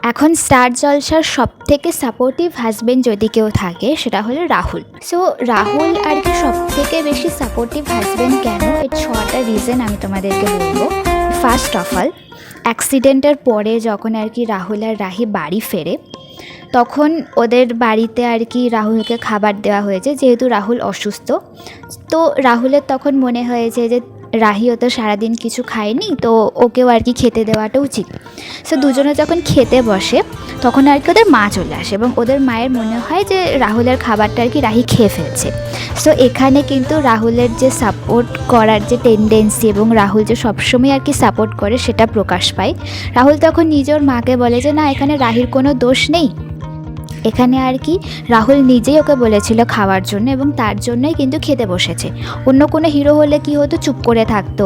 এখন স্টার জলসার সবথেকে সাপোর্টিভ হাজবেন্ড যদি কেউ থাকে সেটা হলো রাহুল। সো রাহুল আর কি সবথেকে বেশি সাপোর্টিভ হাজবেন্ড কেন, এর 6টা রিজন আমি তোমাদেরকে বলবো। ফার্স্ট অফ অল, অ্যাক্সিডেন্টের পরে যখন আর কি রাহুল আর রাহি বাড়ি ফেরে, তখন ওদের বাড়িতে আর কি রাহুলকে খাবার দেওয়া হয়েছে, যেহেতু রাহুল অসুস্থ। তো রাহুলের তখন মনে হয়েছে যে রাহিও তো সারাদিন কিছু খায়নি, তো ওকেও আর কি খেতে দেওয়াটা উচিত। সো দুজনে যখন খেতে বসে তখন আর কি ওদের মা চলে আসে এবং ওদের মায়ের মনে হয় যে রাহুলের খাবারটা আর কি রাহি খেয়ে ফেলছে। সো এখানে কিন্তু রাহুলের যে সাপোর্ট করার যে টেন্ডেন্সি এবং রাহুল যে সবসময় আর কি সাপোর্ট করে সেটা প্রকাশ পায়। রাহুল তখন নিজের মাকে বলে যে না, এখানে রাহির কোনো দোষ নেই, এখানে আর কি রাহুল নিজেই ওকে বলেছিল খাওয়ার জন্য এবং তার জন্যই কিন্তু খেতে বসেছে। অন্য কোনো হিরো হলে কি হতো, চুপ করে থাকতো,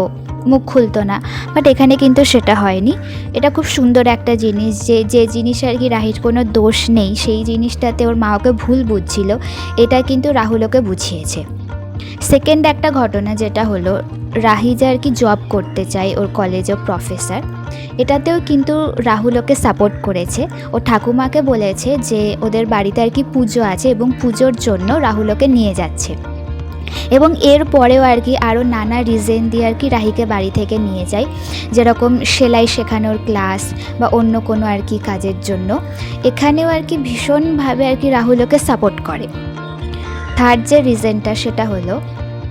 মুখ খুলতো না, বাট এখানে কিন্তু সেটা হয়নি। এটা খুব সুন্দর একটা জিনিস, যে জিনিস আর কি রাহির কোনো দোষ নেই সেই জিনিসটাতে ওর মা ওকে ভুল বুঝছিল, এটা কিন্তু রাহুল ওকে বুঝিয়েছে। সেকেন্ড একটা ঘটনা যেটা হলো, রাহি যে আর কি জব করতে চায় ওর কলেজে প্রফেসর, এটাতেও কিন্তু রাহুল ওকে সাপোর্ট করেছে। ও ঠাকুমাকে বলেছে যে ওদের বাড়িতে আর কি পুজো আছে এবং পুজোর জন্য রাহুল ওকে নিয়ে যাচ্ছে, এবং এর পরেও আর কি আরও নানা রিজন দিয়ে আর কি রাহিকে বাড়ি থেকে নিয়ে যায়, যেরকম সেলাই শেখানোর ক্লাস বা অন্য কোনো আর কি কাজের জন্য। এখানেও আর কি ভীষণভাবে আর কি রাহুল ওকে সাপোর্ট করে। থার্ড যে রিজনটা সেটা হলো,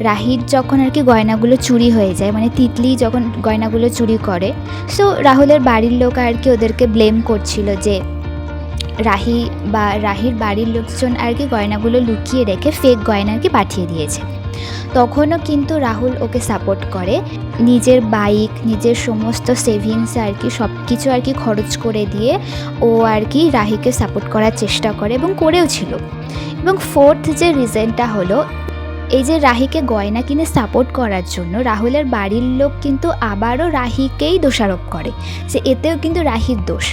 রাহির যখন আর কি গয়নাগুলো চুরি হয়ে যায়, মানে তিতলি যখন গয়নাগুলো চুরি করে, সো রাহুলের বাড়ির লোক আর কি ওদেরকে ব্লেম করছিল যে রাহি বা রাহির বাড়ির লোকজন আর কি গয়নাগুলো লুকিয়ে রেখে ফেক গয়না আর কি পাঠিয়ে দিয়েছে। তখনও কিন্তু রাহুল ওকে সাপোর্ট করে, নিজের বাইক, নিজের সমস্ত সেভিংস আর কি সব কিছু আর কি খরচ করে দিয়ে ও আর কি রাহিকে সাপোর্ট করার চেষ্টা করে এবং করেও ছিল। এবং ফোর্থ যে রিজনটা হলো, এই যে রাহিকে গয়না কিনে সাপোর্ট করার জন্য রাহুলের বাড়ির লোক কিন্তু আবারও রাহিকেই দোষারোপ করে যে এতেও কিন্তু রাহির দোষ।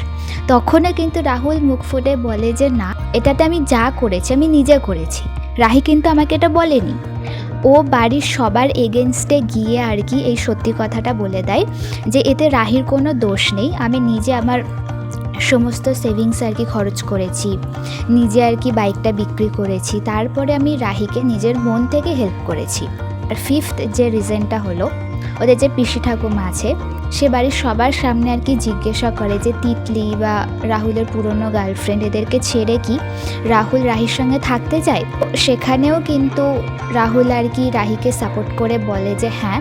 তখনও কিন্তু রাহুল মুখ ফুটে বলে যে না, এটাতে আমি যা করেছি আমি নিজে করেছি, রাহি কিন্তু আমাকে এটা বলেনি। ও বাড়ির সবার এগেনস্টে গিয়ে আর কি এই সত্যি কথাটা বলে দেয় যে এতে রাহির কোনো দোষ নেই, আমি নিজে আমার সমস্ত সেভিংস আর কি খরচ করেছি, নিজে আর কি বাইকটা বিক্রি করেছি, তারপরে আমি রাহিকে নিজের মন থেকে হেল্প করেছি। আর ফিফথ যে রিজনটা হলো, ওদের যে পিসি ঠাকুমা আছে সে বাড়ির সবার সামনে আর কি জিজ্ঞাসা করে যে তিতলি বা রাহুলের পুরনো গার্লফ্রেন্ড এদেরকে ছেড়ে কি রাহুল রাহির সঙ্গে থাকতে চায়। সেখানেও কিন্তু রাহুল আর কি রাহিকে সাপোর্ট করে বলে যে হ্যাঁ,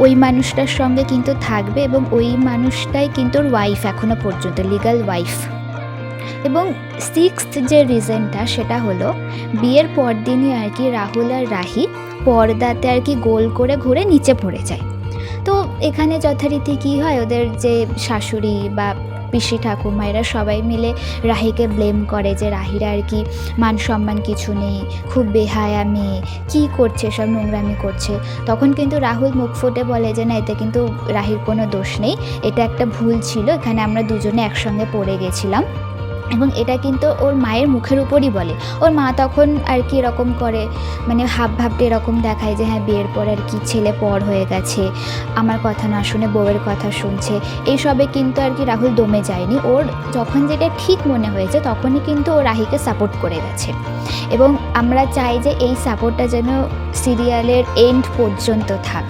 ওই মানুষটার সঙ্গে কিন্তু থাকবে এবং ওই মানুষটাই কিন্তু ওর ওয়াইফ, এখনও পর্যন্ত লিগ্যাল ওয়াইফ। এবং সিক্সথ যে রিজনটা সেটা হলো, বিয়ের পর দিনই আর কি রাহুল আর রাহি পর্দাতে আর কি গোল করে ঘুরে নিচে পড়ে যায়। তো এখানে যথারীতি কী হয়, ওদের যে শাশুড়ি বা পিসি ঠাকুমা এরা সবাই মিলে রাহিকে ব্লেম করে যে রাহির আর কি মান সম্মান কিছু নেই, খুব বেহায়া মেয়ে, কী করছে, সব নোংরামি করছে। তখন কিন্তু রাহুল মুখ ফুটে বলে যে না, এতে কিন্তু রাহির কোনো দোষ নেই, এটা একটা ভুল ছিল, এখানে আমরা দুজনে একসঙ্গে পড়ে গেছিলাম। এবং এটা কিন্তু ওর মায়ের মুখের উপরই বলে। ওর মা তখন আর কি এরকম করে, মানে ভাবটা এরকম দেখায় যে হ্যাঁ, বিয়ের পর আর কি ছেলে পর হয়ে গেছে, আমার কথা না শুনে বউয়ের কথা শুনছে। এইসবে কিন্তু আর কি রাহুল দমে যায়নি, ওর যখন যেটা ঠিক মনে হয়েছে তখনই কিন্তু ও রাহিকে সাপোর্ট করে গেছে। এবং আমরা চাই যে এই সাপোর্টটা যেন সিরিয়ালের এন্ড পর্যন্ত থাক।